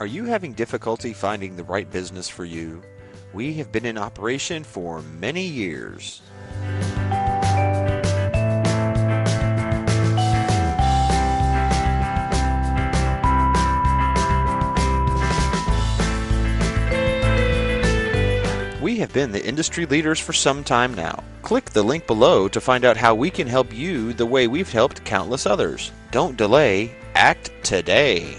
Are you having difficulty finding the right business for you? We have been in operation for many years. We have been the industry leaders for some time now. Click the link below to find out how we can help you the way we've helped countless others. Don't delay, act today.